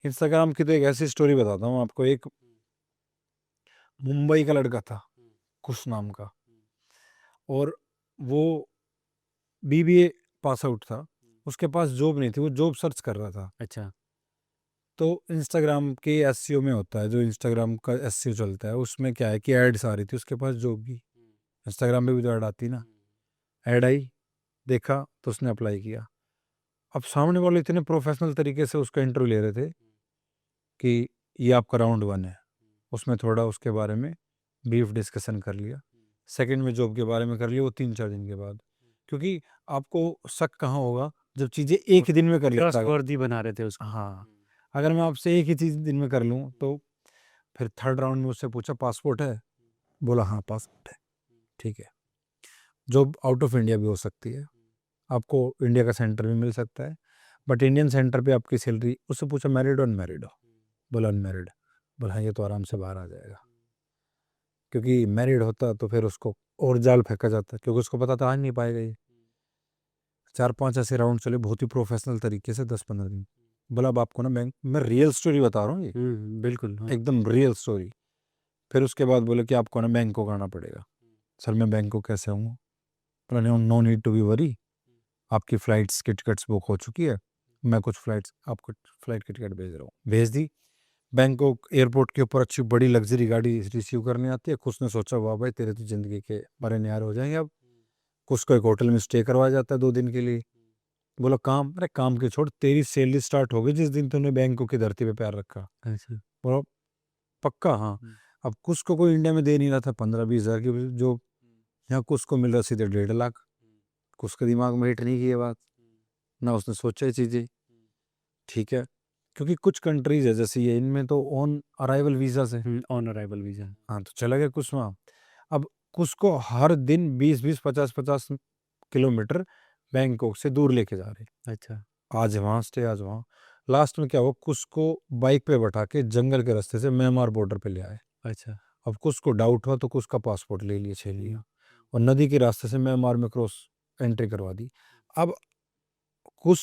Instagram की तो एक ऐसी स्टोरी बताता हूँ आपको। एक मुंबई का लड़का था, कुश नाम का, और वो बीबीए पास आउट था। उसके पास जॉब नहीं थी, वो जॉब सर्च कर रहा था। अच्छा। तो इंस्टाग्राम के एसईओ में होता है, जो इंस्टाग्राम का एसईओ चलता है, उसमें क्या है कि एड्स आ रही थी उसके पास जॉब की। इंस्टाग्राम पे भी तो ऐड आती ना। ऐड आई, देखा तो उसने अप्लाई किया। अब सामने वाले इतने प्रोफेशनल तरीके से उसका इंटरव्यू ले रहे थे कि ये आपका राउंड 1 है। उसमें थोड़ा उसके बारे में ब्रीफ डिस्कशन कर लिया। सेकंड में जॉब के बारे में कर लिया, वो 3-4 दिन के बाद। क्योंकि आपको शक कहाँ होगा जब चीज़ें एक ही दिन में कर लेता है। ट्रस्टवर्दी बना रहे थे उसको। हाँ, अगर मैं आपसे एक ही चीज़ दिन में कर लूँ तो फिर थर्ड राउंड में उससे पूछा पासपोर्ट है, बोला हाँ पासपोर्ट है, ठीक है। जॉब आउट ऑफ इंडिया भी हो सकती है, आपको इंडिया का सेंटर भी मिल सकता है, बट इंडियन सेंटर पे आपकी सैलरी। उससे पूछा मैरिड और अनमैरिड हो, बोला अनमैरिड। बोला हाँ, ये तो आराम से बाहर आ जाएगा। क्योंकि मैरिड होता तो फिर उसको और जाल फेंका जाता, क्योंकि उसको पता था आ नहीं पाएगा ये। 4-5 ऐसे राउंड चले बहुत ही प्रोफेशनल तरीके से, 10-15 दिन। बोला अब आपको ना बैंक, मैं रियल स्टोरी बता रहा हूँ ये, बिल्कुल। हाँ। एकदम रियल स्टोरी। फिर उसके बाद बोले कि आपको ना बैंकॉक आना पड़ेगा। सर मैं बैंकॉक कैसे आऊँगा? बोला no need to be worry, आपकी फ़्लाइट्स की टिकट्स बुक हो चुकी है, मैं कुछ फ़्लाइट्स आपको फ़्लाइट की टिकट भेज रहा हूँ। भेज दी। बैंकॉक एयरपोर्ट के ऊपर अच्छी बड़ी लग्जरी गाड़ी रिसीव करने आती है। कुछ ने सोचा वाह भाई तेरे तो ज़िंदगी के बड़े न्यारे हो जाएंगे अब। कुछ को एक होटल में स्टे करवाया जाता है 2 दिन के लिए। बोला काम? अरे काम की छोड़, तेरी सैलरी स्टार्ट हो गई जिस दिन तूने बैंकॉक की धरती पे पैर रखा। अच्छा। बोला पक्का? हाँ। अब कुछ को कोई इंडिया में दे नहीं रहा था 15-20 हज़ार की जो, यहाँ कुछ को मिल रहा सीधे 1.5 लाख। कुछ के दिमाग में हिट नहीं की ये बात, ना उसने सोचा ये चीज़ें। ठीक है, क्योंकि कुछ कंट्रीज है जैसे ये, इनमें तो ऑन अराइवल वीजा से। On arrival visa. हाँ, तो चला गया कुछ वहाँ। अब कुछ को हर दिन 20-20 50-50 किलोमीटर बैंकॉक से दूर लेके जा रहे। अच्छा। आज वहाँ स्टे, आज वहाँ। लास्ट में क्या हुआ, कुछ को बाइक पे बैठा के जंगल के रास्ते से म्यांमार बॉर्डर पे ले आए। अच्छा। अब कुछ को डाउट हुआ तो कुछ का पासपोर्ट ले लिए, छीन लिया, और नदी के रास्ते से म्यांमार में क्रॉस एंट्री करवा दी। अब कुछ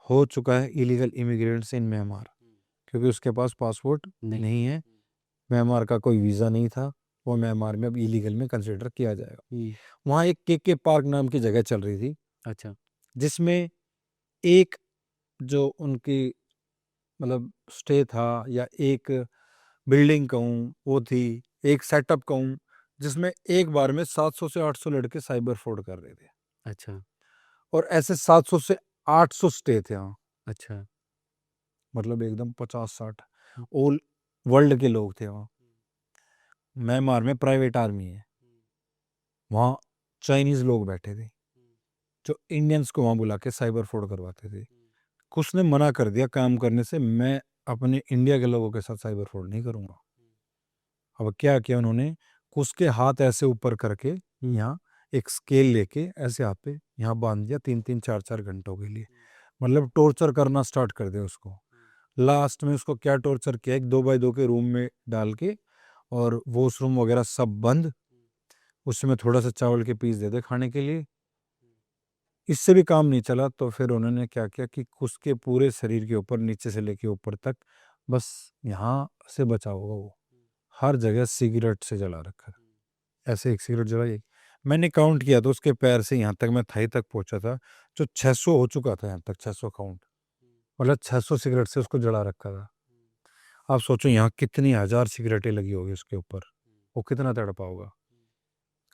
हो चुका है इलीगल इमिग्रेंट्स इन म्यांमार, क्योंकि उसके पास पासपोर्ट नहीं है, म्यांमार का कोई वीज़ा नहीं था, वो म्यांमार में अब इलीगल में कंसिडर किया जाएगा। वहाँ एक के पार्क नाम की जगह चल रही थी। अच्छा। जिसमें एक जो उनकी मतलब स्टे था, या एक बिल्डिंग कहूँ वो थी, एक सेटअप कहूँ, जिसमें एक बार में 700 से 800 लड़के साइबर फ्रॉड कर रहे थे। अच्छा। और ऐसे 700 से 800 स्टे थे वहाँ। अच्छा। मतलब एकदम 50-60 ऑल वर्ल्ड के लोग थे वहाँ। म्यांमार में प्राइवेट आर्मी है, वहाँ चाइनीज लोग बैठे थे जो इंडियंस को वहाँ बुला के साइबर फ्रॉड करवाते थे। कुछ ने मना कर दिया काम करने से, मैं अपने इंडिया के लोगों के साथ साइबर फ्रॉड नहीं करूँगा। अब क्या किया उन्होंने, कुछ के हाथ ऐसे ऊपर करके यहाँ एक स्केल लेके ऐसे हाथ पे यहाँ बांध दिया 3-3 4-4 घंटों के लिए। मतलब टॉर्चर करना स्टार्ट कर दिया उसको। लास्ट में उसको क्या टॉर्चर किया, एक 2x2 के रूम में डाल के, और वॉशरूम वगैरह सब बंद, उसमें थोड़ा सा चावल के पीस दे दे खाने के लिए। इससे भी काम नहीं चला तो फिर उन्होंने क्या किया कि उसके पूरे शरीर के ऊपर नीचे से लेके ऊपर तक बस यहाँ से बचा होगा वो, हर जगह सिगरेट से जला रखा है। ऐसे एक सिगरेट जलाई, मैंने काउंट किया तो उसके पैर से यहाँ तक मैं थाई तक पहुंचा था, जो 600 हो चुका था यहाँ तक, 600 काउंट। मतलब 600 सिगरेट से उसको जला रखा था। आप सोचो यहाँ कितनी हजार सिगरेटें लगी होगी उसके ऊपर, वो कितना तड़पा होगा।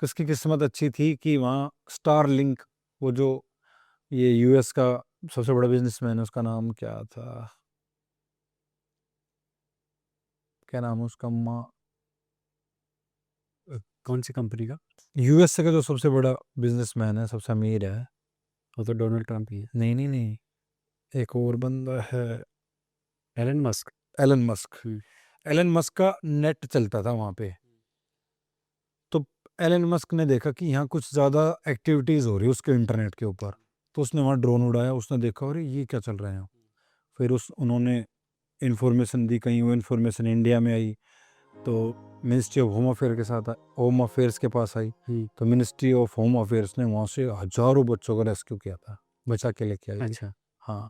उसकी किस्मत अच्छी थी कि वहाँ स्टार लिंक, वो जो ये यूएस का सबसे बड़ा बिजनेसमैन है, उसका नाम क्या था, क्या नाम है उसका, कौन सी कंपनी का? यूएसए का जो सबसे बड़ा बिजनेसमैन है, सबसे अमीर है। वो तो डोनाल्ड ट्रंप ही है। नहीं नहीं नहीं, एक और बंदा है, Elon Musk. Elon Musk. Elon Musk का नेट चलता था वहाँ पे। तो एलन मस्क ने देखा कि यहाँ कुछ ज़्यादा एक्टिविटीज़ हो रही है उसके इंटरनेट के ऊपर, तो उसने वहाँ ड्रोन उड़ाया, उसने देखा अरे ये क्या चल रहा है यहाँ। फिर उन्होंने इन्फॉर्मेशन दी, कहीं वो इन्फॉर्मेशन इंडिया में आई तो मिनिस्ट्री ऑफ होम अफेयर के साथ होम अफेयर्स के पास आई। तो मिनिस्ट्री ऑफ होम अफेयर्स ने वहाँ से हजारों बच्चों का रेस्क्यू किया था, बचा के लेके आई थी। अच्छा। हाँ,